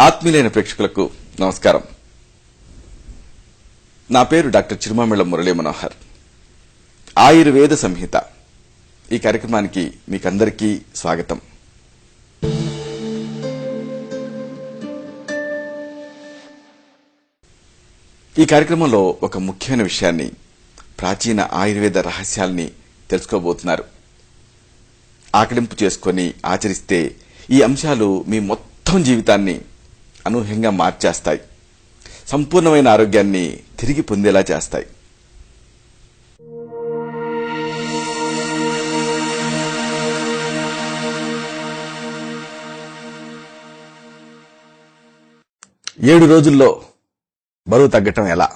ఆత్మీయులైన ప్రేక్షకులకు నమస్కారం. నా పేరు డాక్టర్ చిరుమామిళ్ల మురళీ మనోహర్. ఆయుర్వేద సంహిత ఈ కార్యక్రమానికి మీకందరికీ స్వాగతం. ఈ కార్యక్రమంలో ఒక ముఖ్యమైన విషయాన్ని, ప్రాచీన ఆయుర్వేద రహస్యాల్ని తెలుసుకోబోతున్నారు. ఆకలింపు చేసుకుని ఆచరిస్తే ఈ అంశాలు మీ మొత్తం జీవితాన్ని అనూహ్యంగా మార్చేస్తాయి, సంపూర్ణమైన ఆరోగ్యాన్ని తిరిగి పొందేలా చేస్తాయి. ఏడు రోజుల్లో బరువు తగ్గటం ఎలా,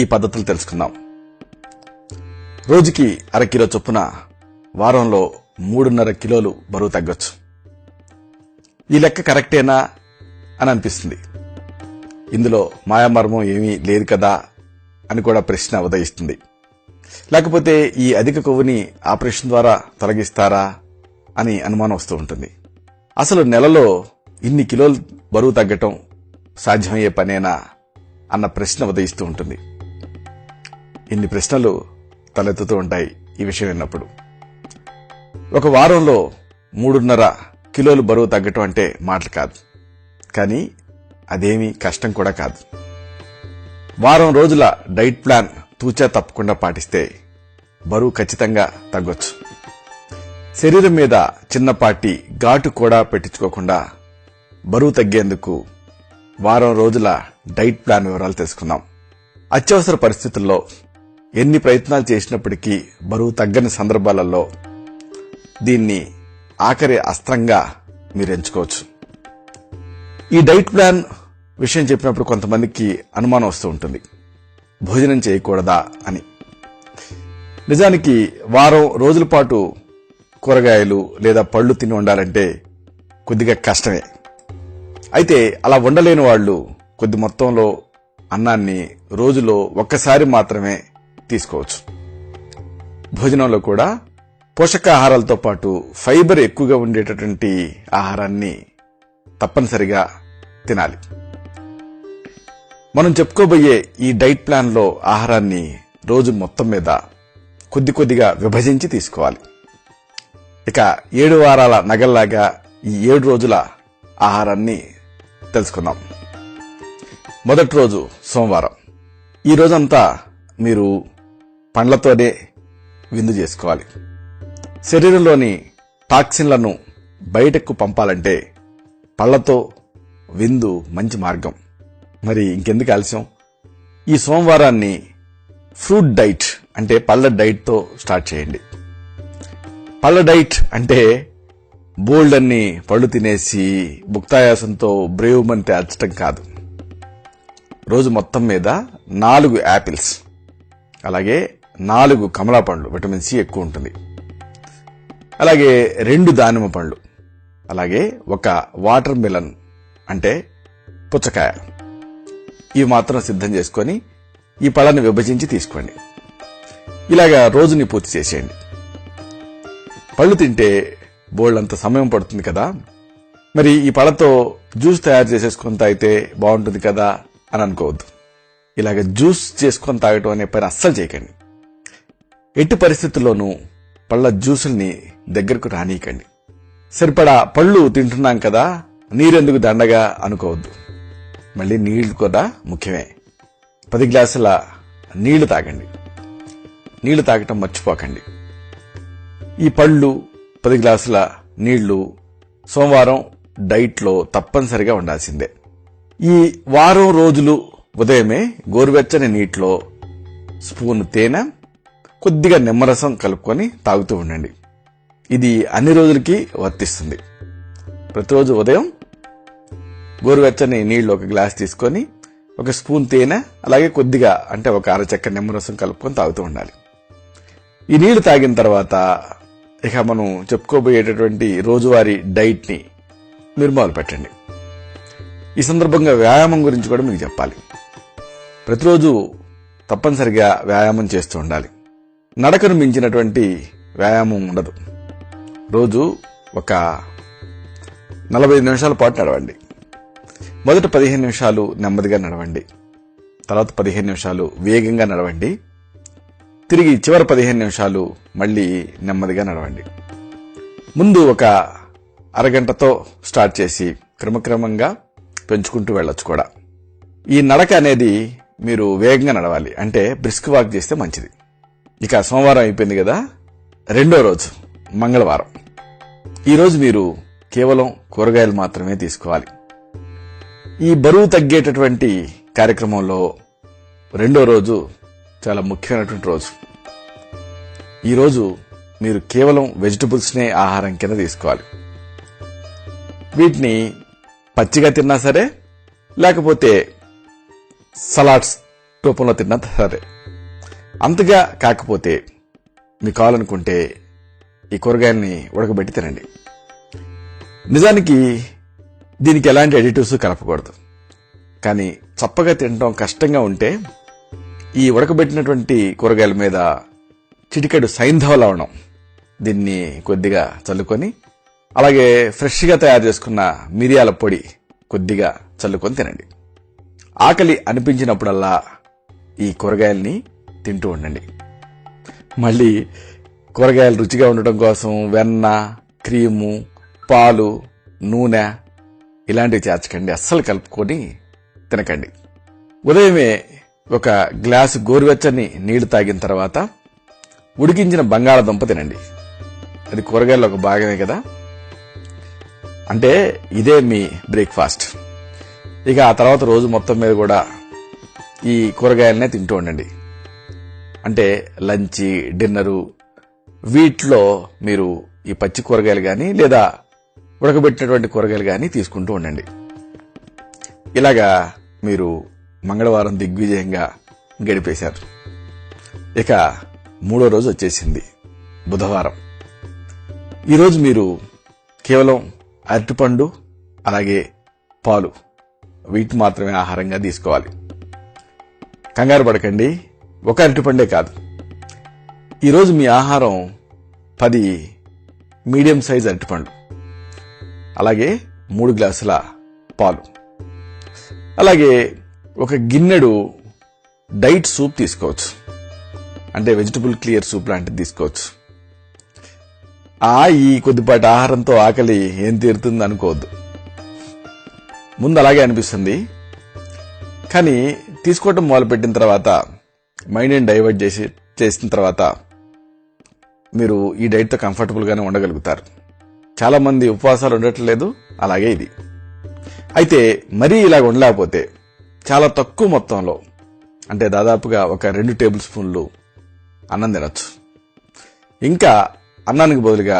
ఈ పద్ధతులు తెలుసుకుందాం. రోజుకి అరకిలో చొప్పున వారంలో 3.5 కిలోలు బరువు తగ్గొచ్చు. ఈ లెక్క కరెక్టేనా అని అనిపిస్తుంది. ఇందులో మాయామర్మం ఏమీ లేదు కదా అని కూడా ప్రశ్న ఉదయిస్తుంది. లేకపోతే ఈ అధిక కొవ్వుని ఆపరేషన్ ద్వారా తొలగిస్తారా అని అనుమానం వస్తూ ఉంటుంది. అసలు నెలలో ఇన్ని కిలోలు బరువు తగ్గటం సాధ్యమయ్యే పనేనా అన్న ప్రశ్న ఉదయిస్తూ ఉంటుంది. ఇన్ని ప్రశ్నలు తలెత్తుతూ ఉంటాయి ఈ విషయం విన్నప్పుడు. ఒక వారంలో 3.5 కిలోలు బరువు తగ్గటం అంటే మాటలు కాదు, కానీ అదేమీ కష్టం కూడా కాదు. వారం రోజుల డైట్ ప్లాన్ తూచా తప్పకుండా పాటిస్తే బరువు ఖచ్చితంగా తగ్గొచ్చు. శరీరం మీద చిన్నపాటి ఘాటు కూడా పెట్టించుకోకుండా బరువు తగ్గేందుకు వారం రోజుల డైట్ ప్లాన్ వివరాలు తెలుసుకుందాం. అత్యవసర పరిస్థితుల్లో ఎన్ని ప్రయత్నాలు చేసినప్పటికీ బరువు తగ్గని సందర్భాలలో దీన్ని ఆఖరి అస్త్రంగా మీరు ఎంచుకోవచ్చు. ఈ డైట్ ప్లాన్ విషయం చెప్పినప్పుడు కొంతమందికి అనుమానం వస్తూ ఉంటుంది, భోజనం చేయకూడదా అని. నిజానికి వారం రోజుల పాటు కూరగాయలు లేదా పళ్లు తిని ఉండాలంటే కొద్దిగా కష్టమే. అయితే అలా ఉండలేని వాళ్లు కొద్ది మొత్తంలో అన్నాన్ని రోజులో ఒక్కసారి మాత్రమే తీసుకోవచ్చు. భోజనంలో కూడా పోషకాహారాలతో పాటు ఫైబర్ ఎక్కువగా ఉండేటటువంటి ఆహారాన్ని తప్పనిసరిగా తినాలి. మనం చెప్పుకోబోయే ఈ డైట్ ప్లాన్ లో ఆహారాన్ని రోజు మొత్తం మీద కొద్దిగా విభజించి తీసుకోవాలి. ఇక 7 వారాల నగల్లాగా ఈ 7 రోజుల ఆహారాన్ని తెలుసుకుందాం. మొదటి రోజు సోమవారం. ఈ రోజంతా మీరు పండ్లతోనే విందు చేసుకోవాలి. శరీరంలోని టాక్సిన్లను బయటకు పంపాలంటే పళ్లతో విందు మంచి మార్గం. మరి ఇంకెందుకు ఆలస్యం, ఈ సోమవారాన్ని ఫ్రూట్ డైట్ అంటే పళ్ల డైట్ తో స్టార్ట్ చేయండి. పళ్ల డైట్ అంటే బోల్డ్ అన్ని పళ్ళు తినేసి భుక్తాయాసంతో బ్రేవుమని తేల్చడం కాదు. రోజు మొత్తం మీద 4 యాపిల్స్, అలాగే 4 కమలా పండ్లు, విటమిన్ సి ఎక్కువ ఉంటుంది, అలాగే 2 దానిమ్మ పండ్లు, అలాగే 1 వాటర్ మిలన్ అంటే పుచ్చకాయ, ఇవి మాత్రం సిద్ధం చేసుకుని ఈ పళ్ళని విభజించి తీసుకోండి. ఇలాగా రోజుని పూర్తి చేసేయండి. పళ్ళు తింటే బోల్డంత సమయం పడుతుంది కదా, మరి ఈ పళ్ళతో జ్యూస్ తయారు చేసేసుకొని తాగితే బాగుంటుంది కదా అని అనుకోవద్దు. ఇలాగ జ్యూస్ చేసుకొని తాగటం అనే పని అస్సలు చేయకండి. ఎట్టి పరిస్థితుల్లోనూ పళ్ళ జ్యూసుల్ని దగ్గరకు రానీయకండి. సరిపడా పళ్ళు తింటున్నాం కదా, నీరెందుకు దండగా అనుకోవద్దు. మళ్ళీ నీళ్లు కూడా ముఖ్యమే. 10 గ్లాసుల నీళ్లు తాగండి. నీళ్లు తాగటం మర్చిపోకండి. ఈ పళ్ళు, 10 గ్లాసుల నీళ్లు సోమవారం డైట్లో తప్పనిసరిగా ఉండాల్సిందే. ఈ వారం రోజులు ఉదయమే గోరువెచ్చని నీటిలో స్పూను తేనె, కొద్దిగా నిమ్మరసం కలుపుకొని తాగుతూ ఉండండి. ఇది అన్ని రోజులకి వర్తిస్తుంది. ప్రతిరోజు ఉదయం గోరువెచ్చని నీళ్లు 1 గ్లాస్ తీసుకొని 1 స్పూన్ తేనె, అలాగే కొద్దిగా అంటే 1 అరచెక్క నిమ్మరసం కలుపుకొని తాగుతూ ఉండాలి. ఈ నీళ్లు తాగిన తర్వాత ఇక మనం చెప్పుకోబోయేటటువంటి రోజువారీ డైట్ ని మీరు మొదలు పెట్టండి. ఈ సందర్భంగా వ్యాయామం గురించి కూడా మీకు చెప్పాలి. ప్రతిరోజు తప్పనిసరిగా వ్యాయామం చేస్తూ ఉండాలి. నడకను మించినటువంటి వ్యాయామం ఉండదు. రోజు ఒక 45 నిమిషాల పాటు నడవండి. మొదట 15 నిమిషాలు నెమ్మదిగా నడవండి, తర్వాత 15 నిమిషాలు వేగంగా నడవండి, తిరిగి చివరి 15 నిమిషాలు మళ్ళీ నెమ్మదిగా నడవండి. ముందు ఒక అరగంటతో స్టార్ట్ చేసి క్రమక్రమంగా పెంచుకుంటూ వెళ్ళొచ్చు కూడా. ఈ నడక అనేది మీరు వేగంగా నడవాలి, అంటే బ్రిస్క్ వాక్ చేస్తే మంచిది. ఇక సోమవారం అయిపోయింది కదా, రెండో రోజు మంగళవారం. ఈరోజు మీరు కేవలం కూరగాయలు మాత్రమే తీసుకోవాలి. ఈ బరువు తగ్గేటటువంటి కార్యక్రమంలో రెండో రోజు చాలా ముఖ్యమైనటువంటి రోజు. ఈరోజు మీరు కేవలం వెజిటబుల్స్నే ఆహారం కింద తీసుకోవాలి. వీటిని పచ్చిగా తిన్నా సరే, లేకపోతే సలాడ్స్ రూపంలో తిన్నా సరే. అంతగా కాకపోతే మీకు కావాలనుకుంటే ఈ కూరగాయల్ని ఉడకబెట్టి తినండి. నిజానికి దీనికి ఎలాంటి అడిటివ్స్ కలపకూడదు, కానీ చప్పగా తినడం కష్టంగా ఉంటే ఈ ఉడకబెట్టినటువంటి కూరగాయల మీద చిటికెడు సైంధవ లవణం దీన్ని కొద్దిగా చల్లుకొని, అలాగే ఫ్రెష్గా తయారు చేసుకున్న మిరియాల పొడి కొద్దిగా చల్లుకొని తినండి. ఆకలి అనిపించినప్పుడల్లా ఈ కూరగాయల్ని తింటూ ఉండండి. మళ్ళీ కూరగాయలు రుచిగా ఉండటం కోసం వెన్న, క్రీము, పాలు, నూనె ఇలాంటివి చేర్చకండి. అస్సలు కలుపుకొని తినకండి. ఉదయమే ఒక గ్లాసు గోరువెచ్చని నీళ్లు తాగిన తర్వాత ఉడికించిన బంగాళాదుంప తినండి. అది కూరగాయల్లో ఒక భాగమే కదా, అంటే ఇదే మీ బ్రేక్ఫాస్ట్. ఇక ఆ తర్వాత రోజు మొత్తం మీద కూడా ఈ కూరగాయలనే తింటూ ఉండండి. అంటే లంచ్, డిన్నరు వీటిలో మీరు ఈ పచ్చి కూరగాయలు కానీ లేదా ఉడకబెట్టినటువంటి కూరగాయలు కానీ తీసుకుంటూ ఉండండి. ఇలాగా మీరు మంగళవారం దిగ్విజయంగా గడిపేశారు. ఇక మూడో రోజు వచ్చేసింది, బుధవారం. ఈరోజు మీరు కేవలం అరటిపండు అలాగే పాలు వీటి మాత్రమే ఆహారంగా తీసుకోవాలి. కంగారు పడకండి, ఒక అరటిపండే కాదు. ఈరోజు మీ ఆహారం 10 మీడియం సైజ్ అరటిపండ్లు, అలాగే 3 గ్లాసుల పాలు, అలాగే ఒక గిన్నెడు డైట్ సూప్ తీసుకోవచ్చు. అంటే వెజిటబుల్ క్లియర్ సూప్ లాంటిది తీసుకోవచ్చు. ఈ కొద్దిపాటి ఆహారంతో ఆకలి ఏం తీరుతుంది అనుకోవద్దు. ముందు అలాగే అనిపిస్తుంది, కానీ తీసుకోవటం మొదలుపెట్టిన తర్వాత మైండ్ని డైవర్ట్ చేసిన తర్వాత మీరు ఈ డైట్తో కంఫర్టబుల్ గానే ఉండగలుగుతారు. చాలా మంది ఉపవాసాలు ఉండట్లేదు, అలాగే ఇది. అయితే మరీ ఇలాగ ఉండలేకపోతే చాలా తక్కువ మొత్తంలో, అంటే దాదాపుగా ఒక 2 టేబుల్ స్పూన్లు అన్నం తినొచ్చు. ఇంకా అన్నానికి బదులుగా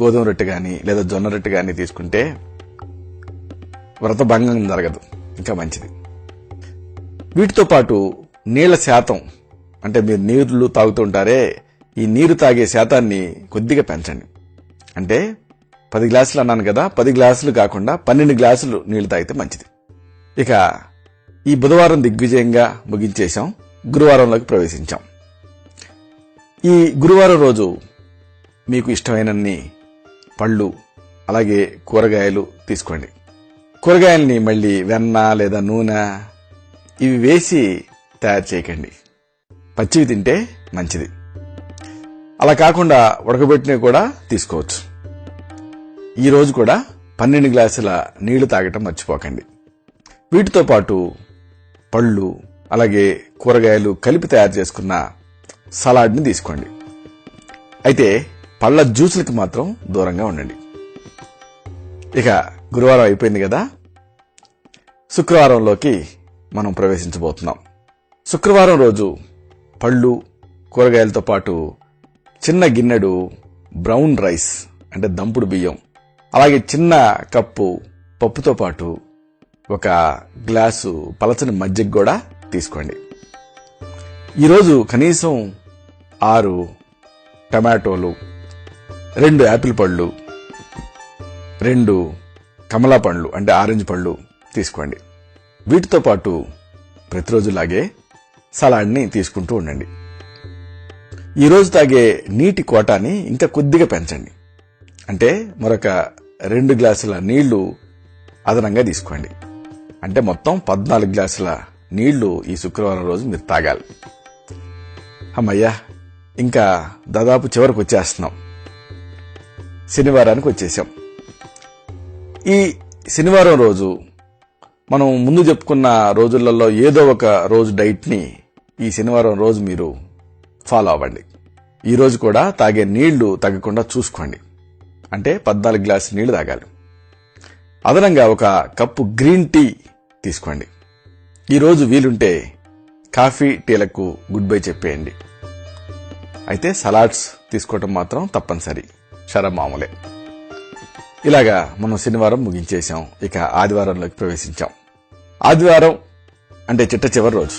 గోధుమ రొట్టె కానీ లేదా జొన్న రొట్టె కానీ తీసుకుంటే వ్రత భంగం జరగదు, ఇంకా మంచిది. వీటితో పాటు నీళ్ల శాతం, అంటే మీరు నీళ్లు తాగుతుంటారే, ఈ నీరు తాగే శాతాన్ని కొద్దిగా పెంచండి. అంటే 10 గ్లాసులు అన్నాను కదా, 10 గ్లాసులు కాకుండా 12 గ్లాసులు నీళ్లు తాగితే మంచిది. ఇక ఈ బుధవారం దిగ్విజయంగా ముగించేశాం, గురువారంలోకి ప్రవేశించాం. ఈ గురువారం రోజు మీకు ఇష్టమైనన్ని పళ్ళు అలాగే కూరగాయలు తీసుకోండి. కూరగాయల్ని మళ్ళీ వెన్న లేదా నూనె ఇవి వేసి తయారు చేయకండి, పచ్చివి తింటే మంచిది. అలా కాకుండా ఉడకబెట్టినవి కూడా తీసుకోవచ్చు. ఈ రోజు కూడా 12 గ్లాసుల నీళ్లు తాగటం మర్చిపోకండి. వీటితో పాటు పళ్ళు అలాగే కూరగాయలు కలిపి తయారు చేసుకున్న సలాడ్ని తీసుకోండి. అయితే పళ్ళ జ్యూసులకి మాత్రం దూరంగా ఉండండి. ఇక గురువారం అయిపోయింది కదా, శుక్రవారంలోకి మనం ప్రవేశించబోతున్నాం. శుక్రవారం రోజు పళ్ళు కూరగాయలతో పాటు చిన్న గిన్నెడు బ్రౌన్ రైస్, అంటే దంపుడు బియ్యం, అలాగే చిన్న కప్పు పప్పుతో పాటు ఒక గ్లాసు పలచని మజ్జిగ కూడా తీసుకోండి. ఈరోజు కనీసం 6 టమాటోలు, 2 యాపిల్ పళ్ళు, 2 కమలా పండ్లు అంటే ఆరెంజ్ పళ్ళు తీసుకోండి. వీటితో పాటు ప్రతిరోజులాగే సలాడ్ని తీసుకుంటూ ఉండండి. ఈరోజు తాగే నీటి కోటాని ఇంకా కొద్దిగా పెంచండి. అంటే మరొక 2 గ్లాసుల నీళ్లు అదనంగా తీసుకోండి. అంటే మొత్తం 14 గ్లాసుల నీళ్లు ఈ శుక్రవారం రోజు మీరు తాగాలి. అమ్మయ్యా, ఇంకా దాదాపు చివరికి వచ్చేస్తున్నాం. శనివారానికి వచ్చేసాం. ఈ శనివారం రోజు మనం ముందు చెప్పుకున్న రోజులలో ఏదో ఒక రోజు డైట్ ని ఈ శనివారం రోజు మీరు ఫాలో అవ్వండి. ఈ రోజు కూడా తాగే నీళ్లు తగ్గకుండా చూసుకోండి. అంటే 14 గ్లాసుల నీళ్లు తాగాలి. అదనంగా ఒక కప్పు గ్రీన్ టీ తీసుకోండి. ఈరోజు వీలుంటే కాఫీ టీలకు గుడ్ బై చెప్పేయండి. అయితే సలాడ్స్ తీసుకోవటం మాత్రం తప్పనిసరి, మామూలే. ఇలాగా మనం శనివారం ముగించేశాం. ఇక ఆదివారంలోకి ప్రవేశించాం. ఆదివారం అంటే చిట్ట చివరి రోజు.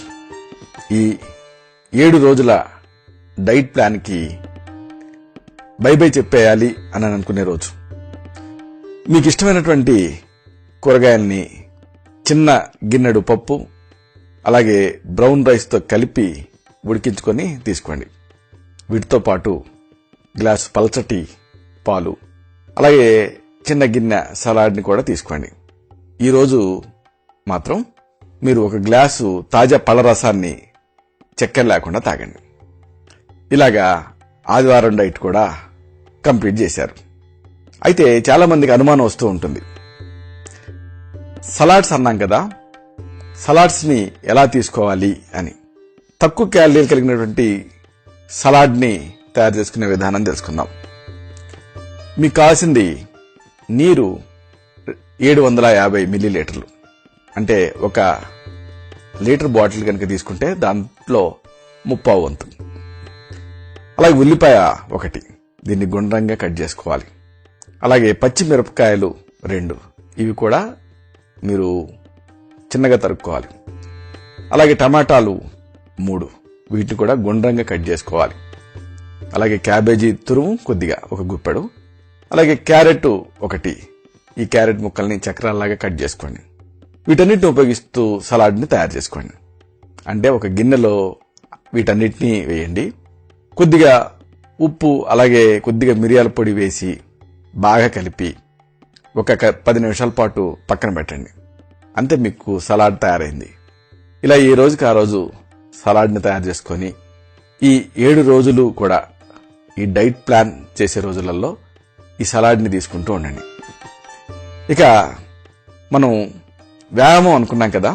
ఈ 7 రోజుల డైట్ ప్లాన్ కి బై బై చెప్పేయాలి అని అనుకునే రోజు. మీకు ఇష్టమైనటువంటి కూరగాయల్ని చిన్న గిన్నెడు పప్పు అలాగే బ్రౌన్ రైస్ తో కలిపి ఉడికించుకొని తీసుకోండి. వీటితో పాటు గ్లాస్ పల్చటి పాలు అలాగే చిన్న గిన్నె సలాడ్ ని కూడా తీసుకోండి. ఈరోజు మాత్రం మీరు ఒక గ్లాసు తాజా పళ్ళ రసాన్ని చక్కెర లేకుండా తాగండి. ఇలాగా ఆదివారం డైట్ కూడా కంప్లీట్ చేశారు. అయితే చాలా మందికి అనుమానం వస్తూ ఉంటుంది, సలాడ్స్ అన్నాం కదా, సలాడ్స్ ని ఎలా తీసుకోవాలి అని. తక్కువ క్యాలరీలు కలిగినటువంటి సలాడ్ ని తయారు చేసుకునే విధానం తెలుసుకుందాం. మీకు కావాల్సింది నీరు 750 మిల్లీలీటర్లు, అంటే ఒక లీటర్ బాటిల్ కనుక తీసుకుంటే దాంట్లో 1/4 వంతు. అలాగే ఉల్లిపాయ 1, దీన్ని గుండ్రంగా కట్ చేసుకోవాలి. అలాగే పచ్చిమిరపకాయలు 2, ఇవి కూడా మీరు చిన్నగా తరుక్కోవాలి. అలాగే టమాటాలు 3, వీటిని కూడా గుండ్రంగా కట్ చేసుకోవాలి. అలాగే క్యాబేజీ తురుము కొద్దిగా 1 గుప్పెడు. అలాగే క్యారెట్ 1, ఈ క్యారెట్ ముక్కల్ని చక్రాల్లాగా కట్ చేసుకోండి. వీటన్నిటిని ఉపయోగిస్తూ సలాడ్ ని తయారు చేసుకోండి. అంటే ఒక గిన్నెలో వీటన్నిటిని వేయండి. కొద్దిగా ఉప్పు అలాగే కొద్దిగా మిరియాల పొడి వేసి బాగా కలిపి ఒక 10 నిమిషాల పాటు పక్కన పెట్టండి. అంతే, మీకు సలాడ్ తయారైంది. ఇలా ఈ రోజుకి ఆ రోజు సలాడ్ ని తయారు చేసుకొని ఈ 7 రోజులు కూడా ఈ డైట్ ప్లాన్ చేసే రోజులలో ఈ సలాడ్ ని తీసుకుంటూ ఉండండి. ఇక మనం వ్యాయామం అనుకున్నాం కదా,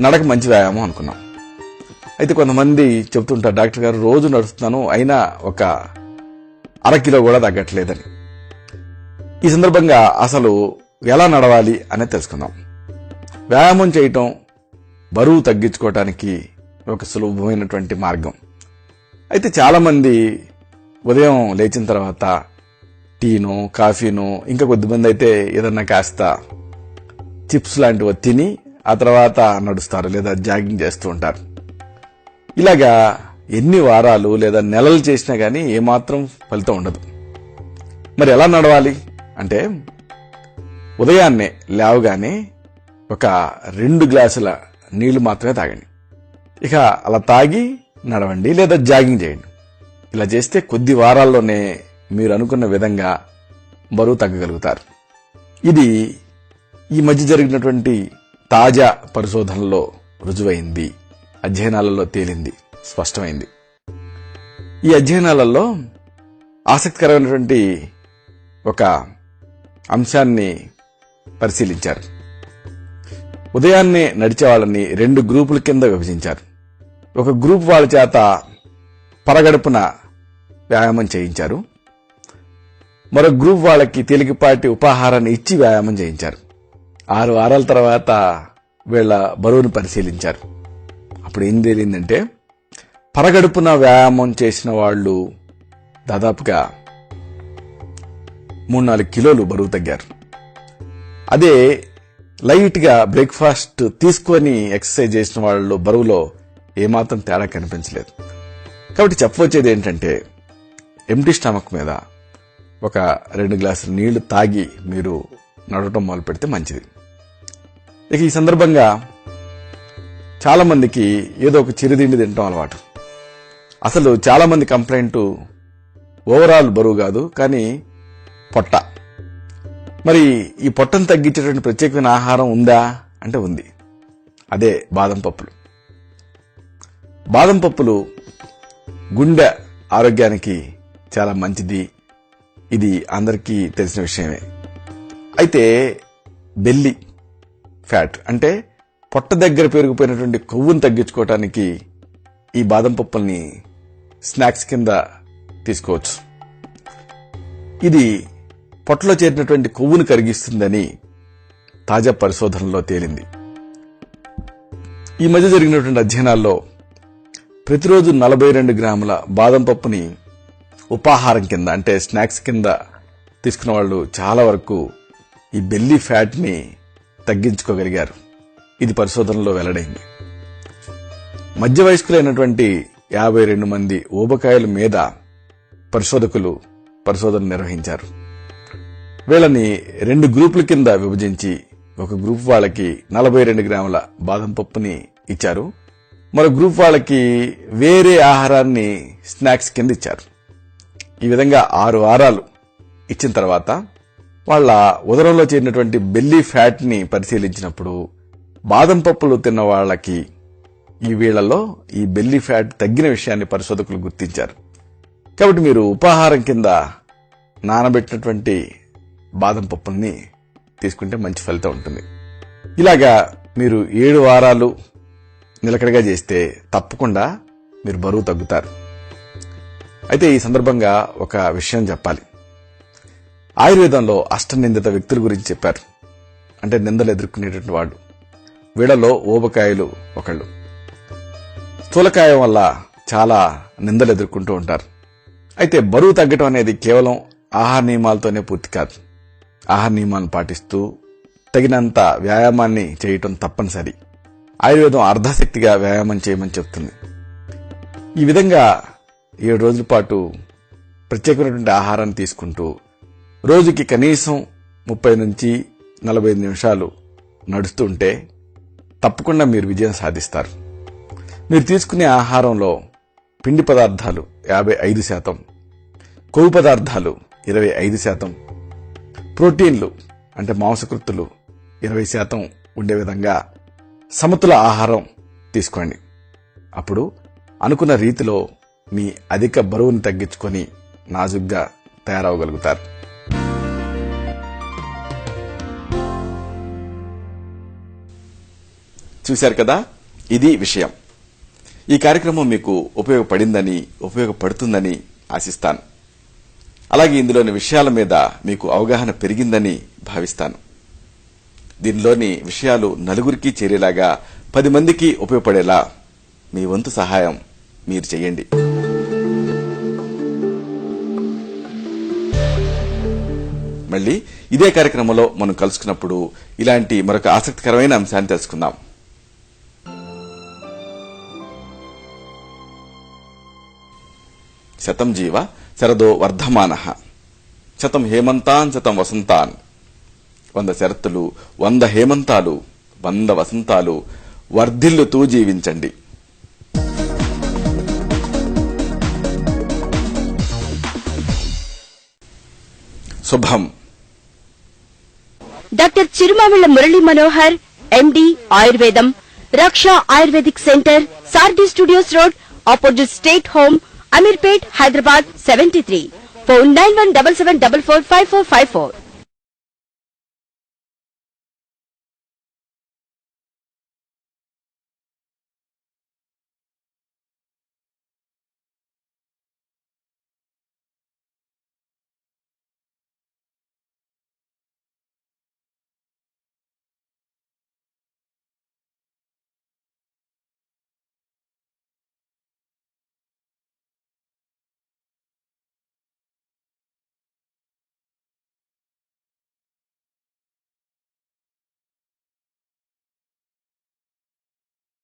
నడక మంచి వ్యాయామం అనుకున్నాం. అయితే కొంతమంది చెబుతుంటారు, డాక్టర్ గారు రోజు నడుస్తున్నాను అయినా ఒక 1/2 కిలో కూడా తగ్గట్లేదని. ఈ సందర్భంగా అసలు ఎలా నడవాలి అనేది తెలుసుకుందాం. వ్యాయామం చేయటం బరువు తగ్గించుకోవటానికి ఒక సులభమైనటువంటి మార్గం. అయితే చాలా మంది ఉదయం లేచిన తర్వాత టీను కాఫీను, ఇంకా కొద్దిమంది అయితే ఏదన్నా కాస్త చిప్స్ లాంటివి తిని ఆ తర్వాత నడుస్తారు లేదా జాగింగ్ చేస్తూ ఉంటారు. ఇలాగా ఎన్ని వారాలు లేదా నెలలు చేసినా గానీ ఏమాత్రం ఫలితం ఉండదు. మరి ఎలా నడవాలి అంటే, ఉదయాన్నే లేవగానే ఒక 2 గ్లాసుల నీళ్లు మాత్రమే తాగండి. ఇక అలా తాగి నడవండి లేదా జాగింగ్ చేయండి. ఇలా చేస్తే కొద్ది వారాల్లోనే మీరు అనుకున్న విధంగా బరువు తగ్గగలుగుతారు. ఇది ఈ మధ్య జరిగినటువంటి తాజా పరిశోధనలో రుజువైంది, అధ్యయనాలలో తేలింది, స్పష్టమైంది. ఈ అధ్యయనాలలో ఆసక్తికరమైనటువంటి ఒక అంశాన్ని పరిశీలించారు. ఉదయాన్నే నడిచే వాళ్ళని 2 గ్రూపుల కింద విభజించారు. ఒక గ్రూప్ వాళ్ళ చేత పరగడుపున వ్యాయామం చేయించారు. మరో గ్రూప్ వాళ్ళకి తేలికపాటి ఉపాహారాన్ని ఇచ్చి వ్యాయామం చేయించారు. 6 వారాల తర్వాత వీళ్ల బరువును పరిశీలించారు. అప్పుడు ఏం తేలిందంటే, పరగడుపున వ్యాయామం చేసిన వాళ్ళు దాదాపుగా 3-4 కిలోలు బరువు తగ్గారు. అదే లైట్ గా బ్రేక్ఫాస్ట్ తీసుకొని ఎక్సర్సైజ్ చేసిన వాళ్ళు బరువులో ఏమాత్రం తేడా కనిపించలేదు. కాబట్టి చెప్పవచ్చేది ఏంటంటే, ఎంటీ స్టమక్ మీద ఒక 2 గ్లాసుల నీళ్లు తాగి మీరు నడవటం మొదలు పెడితే మంచిది. ఇక ఈ సందర్భంగా చాలా మందికి ఏదో ఒక చిరుతిండి తినటం అలవాటు. అసలు చాలా మంది కంప్లైంట్ ఓవరాల్ బరువు కాదు, కానీ పొట్ట. మరి ఈ పొట్టను తగ్గించేటువంటి ప్రత్యేకమైన ఆహారం ఉందా అంటే ఉంది. అదే బాదం పప్పులు. బాదం పప్పులు గుండె ఆరోగ్యానికి చాలా మంచిది. ఇది అందరికీ తెలిసిన విషయమే. అయితే బెల్లి ఫ్యాట్ అంటే పొట్ట దగ్గర పెరిగిపోయినటువంటి కొవ్వును తగ్గించుకోవటానికి ఈ బాదం పప్పుల్ని స్నాక్స్ కింద తీసుకోవచ్చు. ఇది పొట్టలో చేరినటువంటి కొవ్వును కరిగిస్తుందని తాజా పరిశోధనలో తేలింది. ఈ మధ్య జరిగినటువంటి అధ్యయనాల్లో ప్రతిరోజు 42 గ్రాముల బాదం పప్పుని ఉపాహారం కింద అంటే స్నాక్స్ కింద తీసుకున్న వాళ్ళు చాలా వరకు ఈ బెల్లీ ఫ్యాట్ ని తగ్గించుకోగలిగారు. ఇది పరిశోధనలో వెల్లడైంది. మధ్య వయస్కులైనటువంటి 52 మంది ఊబకాయల మీద పరిశోధకులు పరిశోధన నిర్వహించారు. వీళ్ళని 2 గ్రూపుల కింద విభజించి ఒక గ్రూప్ వాళ్ళకి 42 గ్రాముల బాదం పప్పుని ఇచ్చారు. మరో గ్రూప్ వాళ్ళకి వేరే ఆహారాన్ని స్నాక్స్ కింద ఇచ్చారు. ఈ విధంగా 6 వారాలు ఇచ్చిన తర్వాత వాళ్ళ ఉదరంలో చేరినటువంటి బెల్లీ ఫ్యాట్ ని పరిశీలించినప్పుడు బాదం పప్పులు తిన్న వాళ్ళకి ఈ వీళ్లలో ఈ బెల్లీ ఫ్యాట్ తగ్గిన విషయాన్ని పరిశోధకులు గుర్తించారు. కాబట్టి మీరు ఉపాహారం కింద నానబెట్టినటువంటి బాదం పప్పుల్ని తీసుకుంటే మంచి ఫలితం ఉంటుంది. ఇలాగా మీరు 7 వారాలు నిలకడగా చేస్తే తప్పకుండా మీరు బరువు తగ్గుతారు. అయితే ఈ సందర్భంగా ఒక విషయం చెప్పాలి. ఆయుర్వేదంలో అష్టనిందిత వ్యక్తుల గురించి చెప్పారు. అంటే నిందలు ఎదుర్కొనేటువంటి వాళ్ళు. వీళ్ళలో ఊబకాయలు ఒకళ్ళు. స్థూలకాయం వల్ల చాలా నిందలు ఎదుర్కొంటూ ఉంటారు. అయితే బరువు తగ్గటం అనేది కేవలం ఆహార నియమాలతోనే పూర్తి కాదు. ఆహార నియమాలను పాటిస్తూ తగినంత వ్యాయామాన్ని చేయటం తప్పనిసరి. ఆయుర్వేదం అర్ధశక్తిగా వ్యాయామం చేయమని చెప్తుంది. ఈ విధంగా 7 రోజుల పాటు ప్రత్యేకమైనటువంటి ఆహారాన్ని తీసుకుంటూ రోజుకి కనీసం 30 నుంచి 45 నిమిషాలు నడుస్తూ ఉంటే తప్పకుండా మీరు విజయం సాధిస్తారు. మీరు తీసుకునే ఆహారంలో పిండి పదార్థాలు 55%, కొవ్వు పదార్థాలు 25%, ప్రోటీన్లు అంటే మాంసకృత్తులు 20% ఉండే విధంగా సమతుల ఆహారం తీసుకోండి. అప్పుడు అనుకున్న రీతిలో మీ అధిక బరువును తగ్గించుకొని నాజుగ్గా తయారవగలుగుతారు. చూశారు కదా, ఇది విషయం. ఈ కార్యక్రమం మీకు ఉపయోగపడిందని, ఉపయోగపడుతుందని ఆశిస్తాను. అలాగే ఇందులోని విషయాల మీద మీకు అవగాహన పెరిగిందని భావిస్తాను. దీనిలోని విషయాలు నలుగురికి చేరేలాగా 10 మందికి ఉపయోగపడేలా మీ వంతు సహాయం మీరు చేయండి. మళ్ళీ ఇదే కార్యక్రమంలో మనం కలుసుకున్నప్పుడు ఇలాంటి మరొక ఆసక్తికరమైన అంశాన్ని తెలుసుకుందాం. శతం జీవ శరదో వర్ధమానః, శతం హేమంతాన్ శతం వసంతాన్. 100 శరత్తులు, 100 హేమంతాలు, 100 వసంతాలు వర్ధిల్లుతూ జీవించండి. శుభం. డాక్టర్ చిరుమావిళ్ల మురళీ మనోహర్, ఎండి, ఆయుర్వేదం, Raksha ayurvedic centre, Saradhi studios road, opposite state home, Ameerpet, Hyderabad 73. Phone 9177445454.